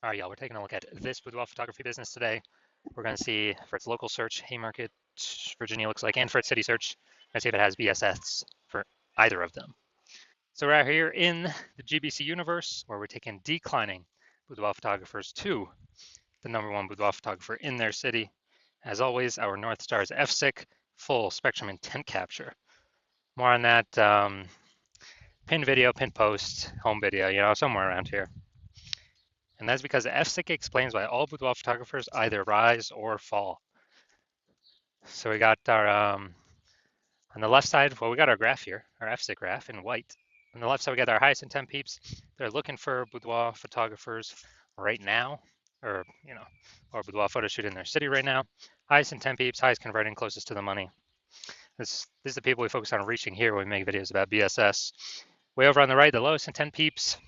All right, y'all, we're taking a look at this boudoir photography business today. We're going to see for its local search, Haymarket, Virginia looks like, and for its city search, and see if it has BSS for either of them. So we're out here in the GBC universe where we're taking declining boudoir photographers to the #1 boudoir photographer in their city. As always, our North Star is FSIC, full spectrum intent capture. More on that pin video, pin post, home video, somewhere around here. And that's because FSIC explains why all boudoir photographers either rise or fall. So we got our, on the left side, well, we got our graph here, our FSIC graph in white. On the left side, we got our highest intent peeps. They're looking for boudoir photographers right now, or boudoir photo shoot in their city right now. Highest intent peeps, highest converting, closest to the money. This is the people we focus on reaching here when we make videos about BSS. Way over on the right, the lowest intent peeps,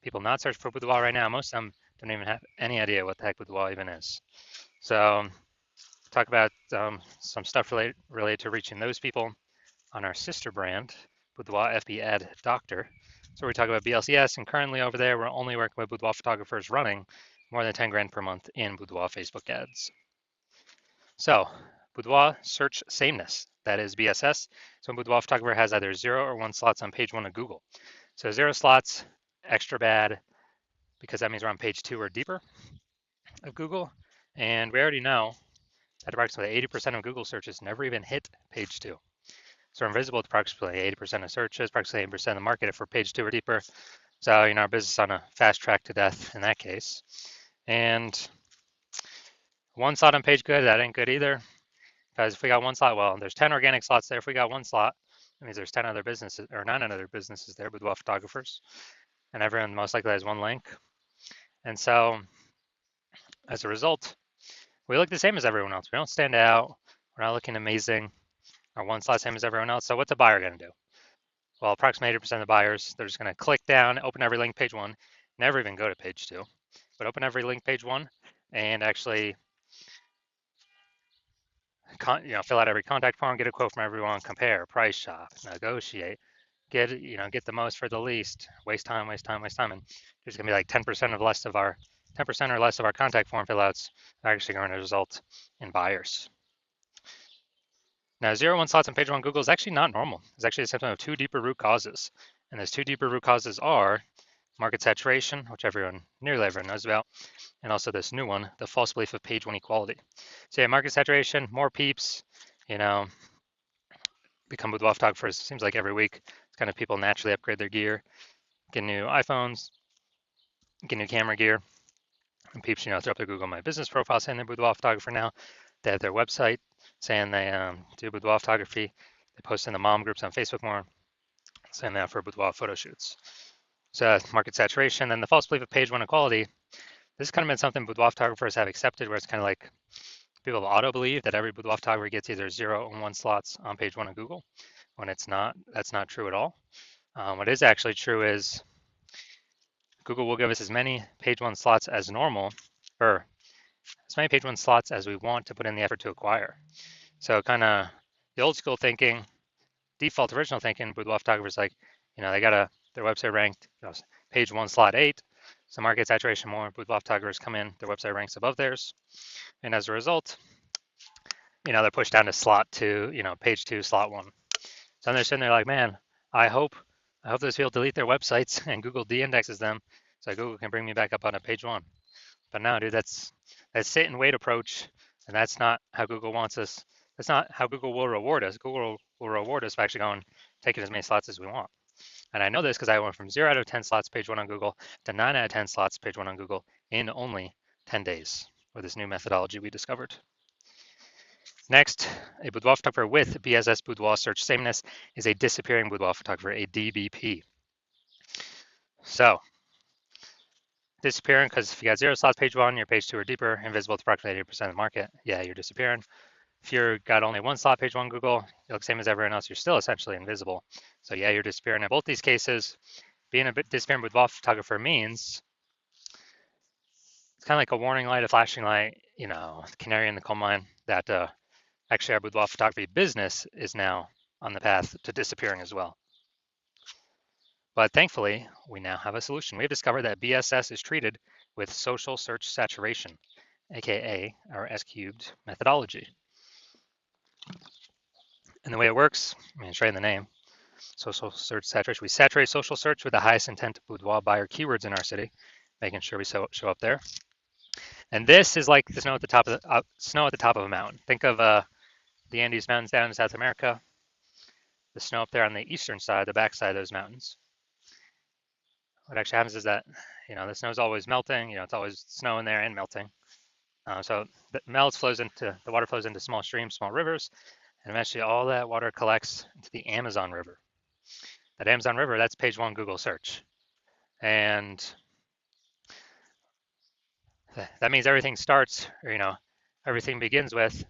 people not searching for boudoir right now. Most of them don't even have any idea what the heck boudoir even is. So talk about some stuff related to reaching those people on our sister brand, Boudoir FB Ad Doctor. So we talk about BLCS, and currently over there, we're only working with boudoir photographers running more than 10 grand per month in boudoir Facebook ads. So boudoir search sameness, that is BSS. So a boudoir photographer has either 0 or 1 slots on page 1 of Google. So 0 slots, extra bad, because that means we're on page 2 or deeper of Google. And we already know that approximately 80% of Google searches never even hit page 2. So we're invisible to approximately 80% of searches, approximately 80% of the market if we're page 2 or deeper. So, our business is on a fast track to death in that case. And 1 slot on page good, that ain't good either. Because if we got 1 slot, well, there's 10 organic slots there. If we got 1 slot, that means there's 10 other businesses or 9 other businesses there, boudoir photographers. And everyone most likely has 1 link. And so as a result, we look the same as everyone else. We don't stand out. We're not looking amazing. Our 1 slot same as everyone else. So what's a buyer going to do? Well, approximately 80% of the buyers, they're just going to click down, open every link page 1, never even go to page 2, but open every link page 1 and actually fill out every contact form, get a quote from everyone, compare, price shop, negotiate, get the most for the least, waste time, and there's going to be like 10% or less of our contact form fill outs are actually going to result in buyers. Now, 0 1 slots on page 1 Google is actually not normal. It's actually a symptom of 2 deeper root causes. And those 2 deeper root causes are market saturation, which nearly everyone knows about, and also this new one, the false belief of page 1 equality. So yeah, market saturation, more peeps, become boudoir photographers. Seems like every week, it's kind of people naturally upgrade their gear, get new iPhones, get new camera gear, and peeps, throw up their Google My Business profile saying they're boudoir photographer now. They have their website saying they do boudoir photography. They post in the mom groups on Facebook more, saying that for boudoir photo shoots. So market saturation, and the false belief of page 1 equality. This has kind of been something boudoir photographers have accepted, where it's kind of like people auto believe that every boudoir photographer gets either 0 or 1 slots on page 1 of Google, when it's not. That's not true at all. What is actually true is Google will give us as many page 1 slots as normal, or as many page 1 slots as we want to put in the effort to acquire. So kind of the old school thinking, default original thinking, boudoir photographers like, they got their website ranked, page 1 slot 8. So market saturation, more boudoir photographers come in, their website ranks above theirs. And as a result, they're pushed down to slot 2, page 2, slot 1. So they're sitting there like, man, I hope those people delete their websites and Google de-indexes them so Google can bring me back up on a page 1. But no, dude, that's sit and wait approach, and that's not how Google wants us. That's not how Google will reward us. Google will reward us by actually going, taking as many slots as we want. And I know this because I went from 0 out of 10 slots page 1 on Google to 9 out of 10 slots page 1 on Google in only 10 days with this new methodology we discovered. Next, a boudoir photographer with BSS boudoir search sameness is a disappearing boudoir photographer, a DBP. So, disappearing because if you got 0 slots page 1, you're page 2 or deeper, invisible to approximately 80% of the market, yeah, you're disappearing. If you've got only 1 slot page 1 Google, you look same as everyone else, you're still essentially invisible. So yeah, you're disappearing. In both these cases, being a disappearing boudoir photographer means it's kind of like a warning light, a flashing light, canary in the coal mine, that actually our boudoir photography business is now on the path to disappearing as well. But thankfully, we now have a solution. We have discovered that BSS is treated with social search saturation, aka our S cubed methodology. And the way it works, I mean, it's right in the name, social search saturation. We saturate social search with the highest intent boudoir buyer keywords in our city, making sure we show up there. And this is like the snow at the top of a mountain. Think of the Andes Mountains down in South America, the snow up there on the eastern side, the backside of those mountains. What actually happens is that, the snow is always melting, it's always snowing there and melting. So the water flows into small streams, small rivers, and eventually all that water collects into the Amazon River. That Amazon River, that's page one Google search. And that means everything starts, everything begins with,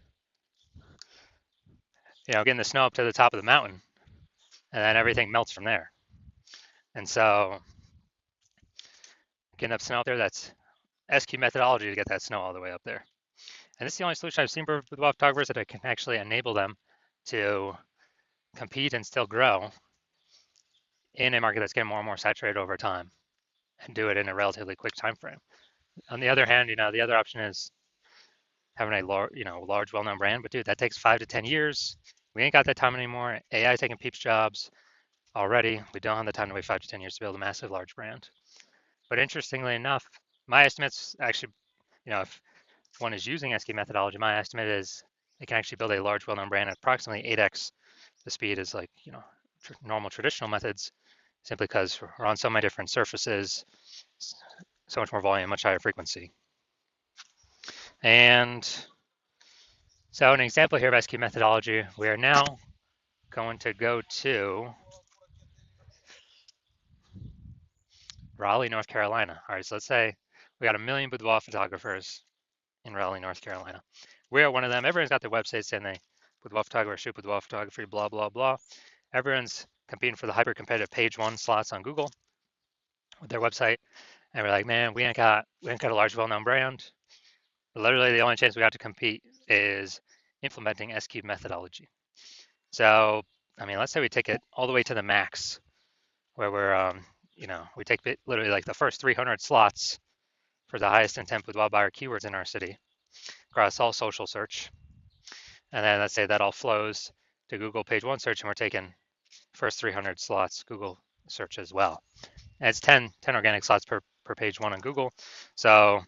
getting the snow up to the top of the mountain, and then everything melts from there. And so getting up snow up there, that's SQ methodology to get that snow all the way up there. And this is the only solution I've seen for boudoir photographers that can actually enable them to compete and still grow in a market that's getting more and more saturated over time and do it in a relatively quick time frame. On the other hand, the other option is having a large, well-known brand, but dude, that takes 5 to 10 years. We ain't got that time anymore. AI taking people's jobs already. We don't have the time to wait 5 to 10 years to build a massive, large brand. But interestingly enough, my estimates actually, if one is using SQ methodology, my estimate is it can actually build a large, well-known brand at approximately 8x the speed as normal traditional methods, simply because we're on so many different surfaces, so much more volume, much higher frequency. And so an example here of SQ methodology, we are now going to go to Raleigh, North Carolina. All right, so let's say we got 1 million boudoir photographers in Raleigh, North Carolina. We are one of them. Everyone's got their website saying they boudoir photographer, shoot boudoir photography, blah, blah, blah. Everyone's competing for the hyper-competitive page one slots on Google with their website. And we're like, man, we ain't got a large, well-known brand. Literally, the only chance we got to compete is implementing SQ methodology. So, I mean, let's say we take it all the way to the max, where we're, we take literally like the first 300 slots for the highest intent boudoir buyer keywords in our city across all social search. And then let's say that all flows to Google page one search, and we're taking first 300 slots Google search as well. And it's 10 organic slots per page one on Google. So,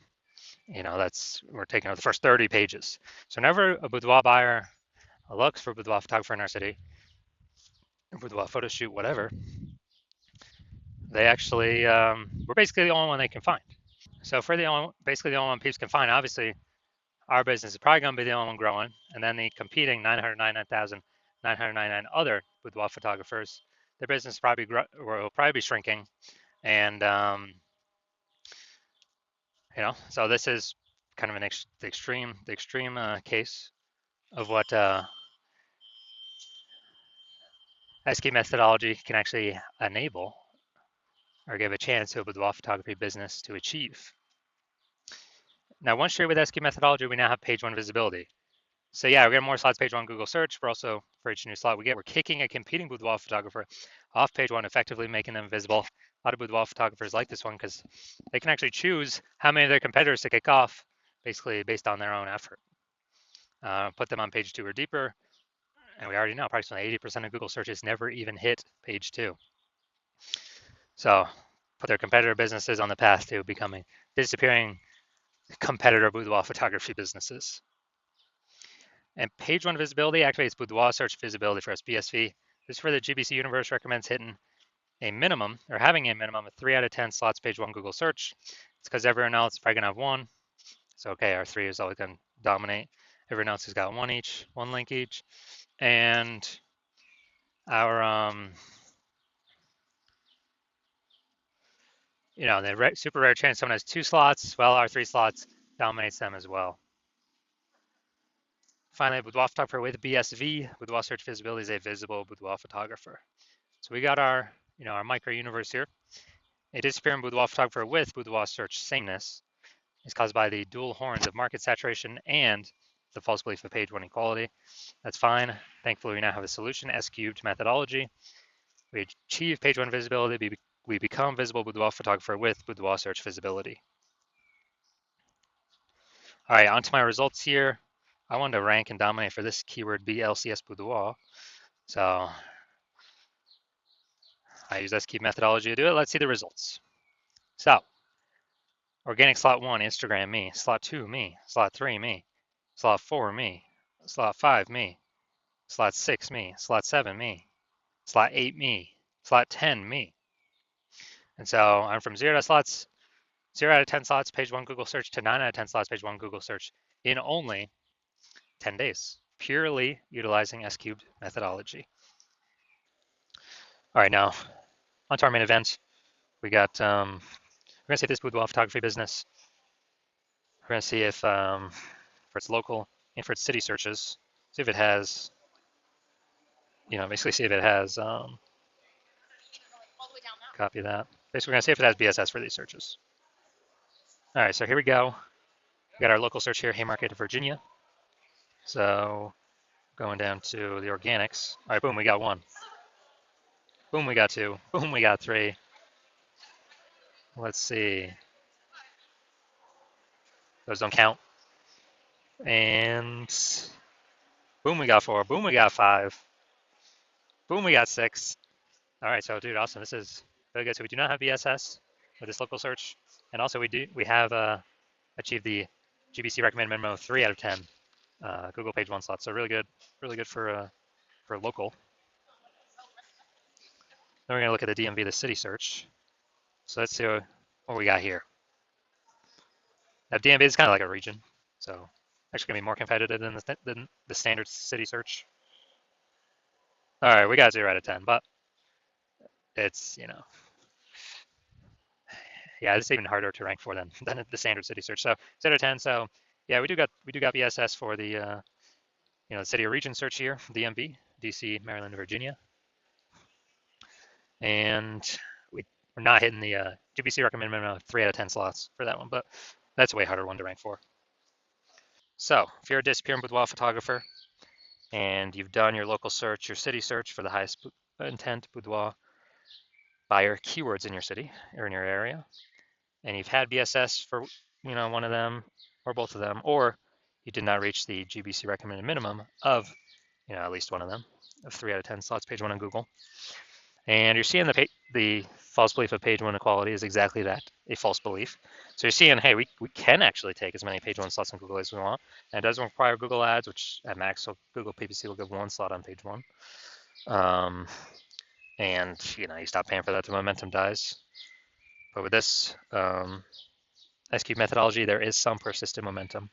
we're taking out the first 30 pages. So whenever a boudoir buyer looks for a boudoir photographer in our city, a boudoir photo shoot, whatever, they actually, we're basically the only one they can find. So if we're basically the only one people can find, obviously our business is probably going to be the only one growing, and then the competing 999,999 other boudoir photographers, their business will probably be shrinking. And so this is kind of the extreme case of what SQ methodology can actually enable or give a chance to a boudoir photography business to achieve. Now, once you're with SQ methodology, we now have page one visibility. So yeah, we're getting more slots page one Google search. We're also, for each new slot we're kicking a competing boudoir photographer off page one, effectively making them visible. A lot of boudoir photographers like this one because they can actually choose how many of their competitors to kick off, basically based on their own effort. Put them on page two or deeper, and we already know approximately 80% of Google searches never even hit page two. So put their competitor businesses on the path to becoming disappearing competitor boudoir photography businesses. And page one visibility activates boudoir search visibility for us, BSV. This is where the GBC universe recommends hitting a minimum or having a minimum of 3 out of 10 slots page one Google search. It's because everyone else is probably gonna have one. So okay, our 3 is always gonna dominate. Everyone else has got one link each. And our the super rare chance someone has 2 slots, well, our 3 slots dominates them as well. Finally, boudoir photographer with BSV, boudoir search visibility is a visible boudoir photographer. So we got our, our micro universe here. A disappearing boudoir photographer with boudoir search sameness is caused by the dual horns of market saturation and the false belief of page one equality. That's fine. Thankfully, we now have a solution, S cubed methodology. We achieve page one visibility. We become visible boudoir photographer with boudoir search visibility. All right, on to my results here. I wanted to rank and dominate for this keyword BLCS Boudoir. So I use SQ methodology to do it. Let's see the results. So organic slot 1, Instagram, me. Slot 2, me. Slot 3, me. Slot 4, me. Slot 5, me. Slot 6, me. Slot 7, me. Slot 8, me. Slot 10, me. And so I'm from 0 out of 10 slots, page 1 Google search, to 9 out of 10 slots, page 1 Google search in only 10 days, purely utilizing S-cubed methodology. All right, now onto our main event. We got, we're gonna see if this boudoir photography business, we're gonna see if for its local and for its city searches, see if it has, basically see if it has, copy that. Basically, we're gonna see if it has BSS for these searches. All right, so here we go. We got our local search here, Haymarket, Virginia. So going down to the organics. All right, boom, we got 1. Boom, we got 2. Boom, we got 3. Let's see. Those don't count. And boom, we got 4. Boom, we got 5. Boom, we got 6. All right, so dude, awesome. This is really good. So we do not have BSS with this local search, and also we have achieved the GBC recommended minimum of 3 out of 10 Google page 1 slots. So really good for local. Then we're gonna look at the DMV, the city search. So let's see what we got here. Now DMV is kind of like a region, so actually gonna be more competitive than the standard city search. All right, we got 0 out of 10, but it's, yeah, it's even harder to rank for than the standard city search. So 0 out of 10. So yeah, we do got BSS for the the city or region search here, DMV, DC, Maryland, Virginia, and we're not hitting the GBC recommended minimum of 3 out of 10 slots for that one, but that's a way harder one to rank for. So if you're a disappearing boudoir photographer and you've done your local search, your city search for the highest intent boudoir buyer keywords in your city or in your area, and you've had BSS for one of them or both of them, or you did not reach the GBC recommended minimum of at least one of them, of 3 out of 10 slots, page 1 on Google, and you're seeing the false belief of page 1 equality is exactly that, a false belief. So you're seeing, hey, we can actually take as many page 1 slots on Google as we want, and it doesn't require Google Ads, which at max, so Google PPC will give 1 slot on page 1. And you stop paying for that, the momentum dies. But with this SQ methodology, there is some persistent momentum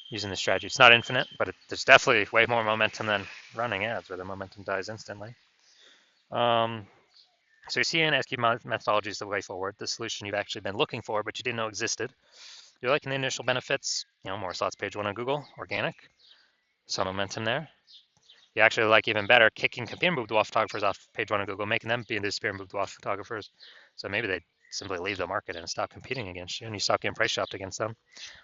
using this strategy. It's not infinite, but there's definitely way more momentum than running ads where the momentum dies instantly. So you're seeing SQ methodology is the way forward, the solution you've actually been looking for, but you didn't know existed. You're liking the initial benefits, more slots page 1 on Google, organic, some momentum there. You actually like even better kicking competing boudoir photographers off page 1 on Google, making them be the disappearing boudoir photographers. So maybe they simply leave the market and stop competing against you, and you stop getting price shopped against them.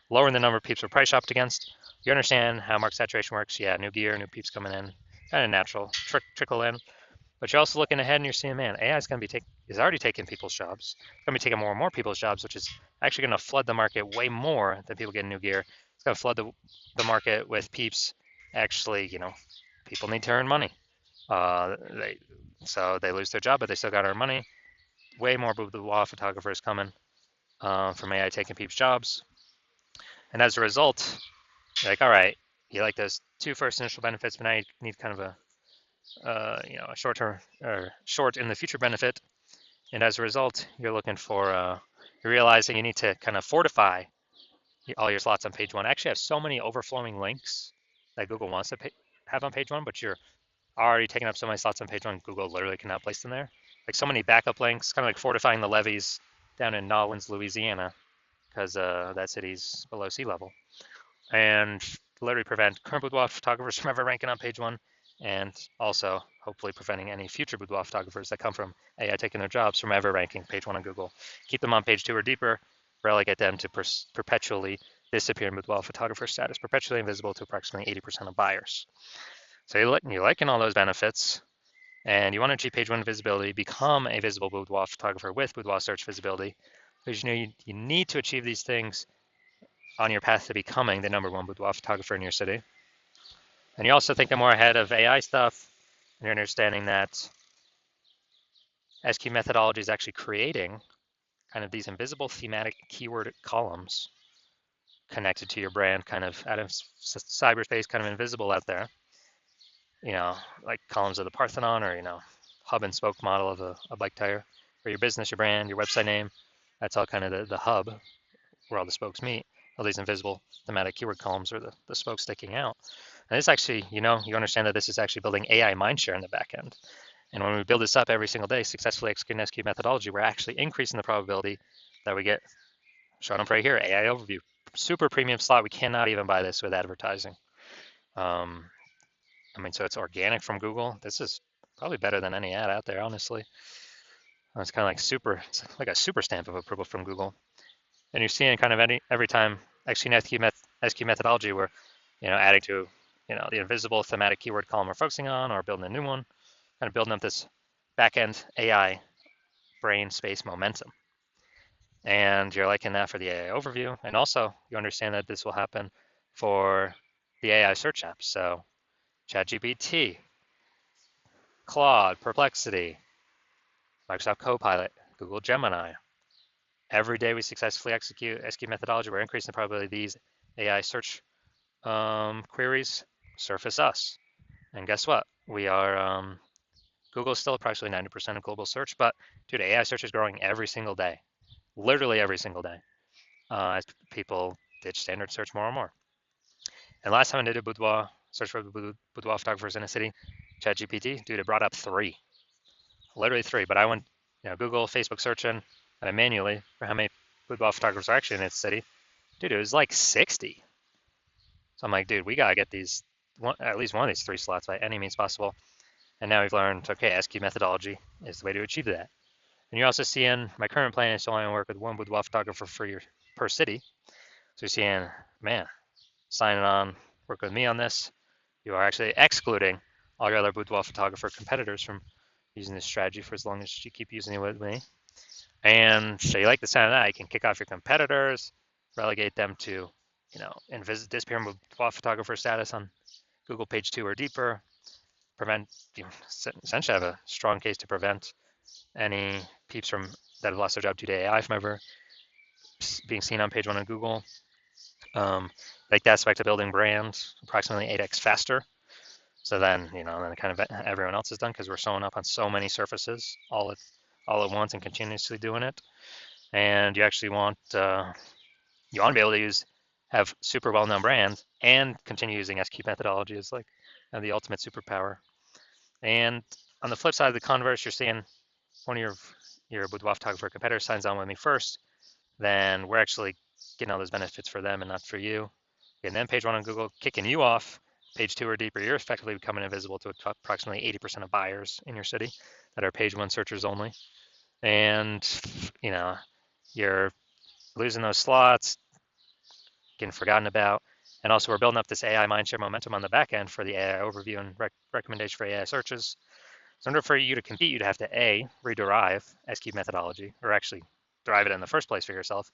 Lowering the number of peeps we're price shopped against. You understand how market saturation works. Yeah, new gear, new peeps coming in, kind of natural trickle in. But you're also looking ahead and you're seeing, man, AI is going to is already taking people's jobs. It's going to be taking more and more people's jobs, which is actually going to flood the market way more than people getting new gear. It's going to flood the market with peeps. Actually, people need to earn money. So they lose their job, but they still got to earn money. Way more boudoir photographers coming from AI taking people's jobs. And as a result, you're like, all right, you like those 2 first initial benefits, but now you need kind of a a short-term or short in the future benefit. And as a result, you're looking for, you're realizing you need to kind of fortify all your slots on page 1. I actually have so many overflowing links that Google wants to have on page 1, but you're already taking up so many slots on page 1, Google literally cannot place them there. Like so many backup links, kind of like fortifying the levees down in Nolens, Louisiana, because that city's below sea level. And literally prevent current boudoir photographers from ever ranking on page 1, and also hopefully preventing any future boudoir photographers that come from AI taking their jobs from ever ranking page 1 on Google. Keep them on page 2 or deeper, relegate them to perpetually disappear in boudoir photographer status, perpetually invisible to approximately 80% of buyers. So you're liking all those benefits, and you want to achieve page 1 visibility, become a visible boudoir photographer with boudoir search visibility, because you need to achieve these things on your path to becoming the #1 boudoir photographer in your city. And you also think more ahead of AI stuff, and you're understanding that SQ methodology is actually creating kind of these invisible thematic keyword columns connected to your brand, kind of out of cyberspace, kind of invisible out there. Like columns of the Parthenon, or hub and spoke model of a bike tire, or your business, your brand, your website name. That's all kind of the hub where all the spokes meet. All these invisible thematic keyword columns are the spokes sticking out. And this actually, you understand that this is actually building AI mindshare in the back end. And when we build this up every single day, successfully executing SQ methodology, we're actually increasing the probability that we get shown up right here, AI overview, super premium slot. We cannot even buy this with advertising. So it's organic from Google. This is probably better than any ad out there, honestly. It's kind of like it's like a super stamp of approval from Google. And you're seeing kind of every time executing SQ methodology, we're adding to the invisible thematic keyword column we're focusing on, or building a new one, kind of building up this back-end AI brain space momentum. And you're liking that for the AI overview. And also you understand that this will happen for the AI search apps. So ChatGPT, Claude, Perplexity, Microsoft Copilot, Google Gemini. Every day we successfully execute SQ methodology, we're increasing the probability these AI search queries surface us. And guess what? We are, Google's still approximately 90% of global search, but dude, AI search is growing every single day, literally every single day, as people ditch standard search more and more. And last time I did a boudoir search for boudoir photographers in a city, ChatGPT, dude, it brought up 3, literally 3. But I went, Google, Facebook searching, and manually for how many boudoir photographers are actually in its city. Dude, it was like 60. So I'm like, dude, we gotta get at least one of these 3 slots by any means possible. And now we've learned, okay, SQ methodology is the way to achieve that. And you're also seeing my current plan is to only work with one boudoir photographer per city. So you're seeing, man, signing on, work with me on this. You are actually excluding all your other boudoir photographer competitors from using this strategy for as long as you keep using it with me. And so you like the sound of that, you can kick off your competitors, relegate them to, disappear boudoir photographer status on Google page 2 or deeper, essentially have a strong case to prevent any peeps that have lost their job due to AI from ever being seen on page 1 of Google. Like the aspect of building brands approximately 8x faster. So then, then kind of everyone else is done because we're showing up on so many surfaces all at once and continuously doing it. And you actually want to be able to have super well-known brands and continue using SQ methodology as like the ultimate superpower. And on the flip side of the converse, you're seeing one of your boudoir photographer competitor signs on with me first, then we're actually getting all those benefits for them and not for you. And then page 1 on Google kicking you off, page 2 or deeper, you're effectively becoming invisible to approximately 80% of buyers in your city that are page 1 searchers only. And you're losing those slots, getting forgotten about. And also we're building up this AI mindshare momentum on the back end for the AI overview and recommendation for AI searches. So in order for you to compete, you'd have to A, rederive SQ methodology, or actually derive it in the first place for yourself.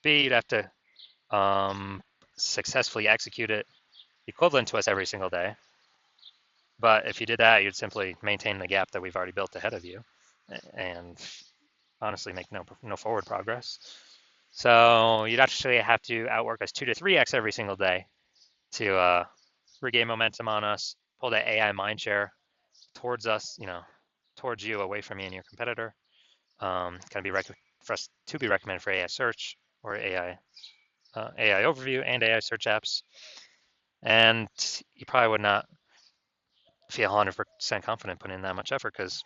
B, you'd have to successfully execute it equivalent to us every single day. But if you did that, you'd simply maintain the gap that we've already built ahead of you and honestly make no forward progress. So you'd actually have to outwork us 2 to 3x every single day to regain momentum on us, pull that AI mindshare towards us, towards you, away from me and your competitor. Kind of be for us to be recommended for AI search or AI overview and AI search apps. And you probably would not feel 100% confident putting in that much effort because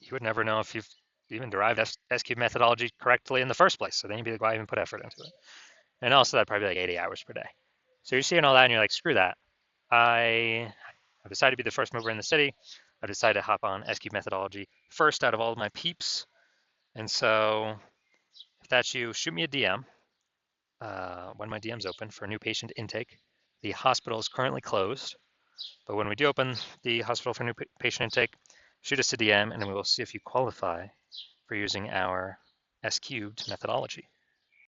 you would never know if you've even derived SQ methodology correctly in the first place. So then you'd be like, why even put effort into it? And also that'd probably be like 80 hours per day. So you're seeing all that and you're like, screw that. I've decided to be the first mover in the city. I've decided to hop on SQ methodology first out of all of my peeps. And so if that's you, shoot me a DM when my DM's open for a new patient intake. The hospital is currently closed, but when we do open the hospital for new patient intake, shoot us a DM and we will see if you qualify for using our S cubed methodology.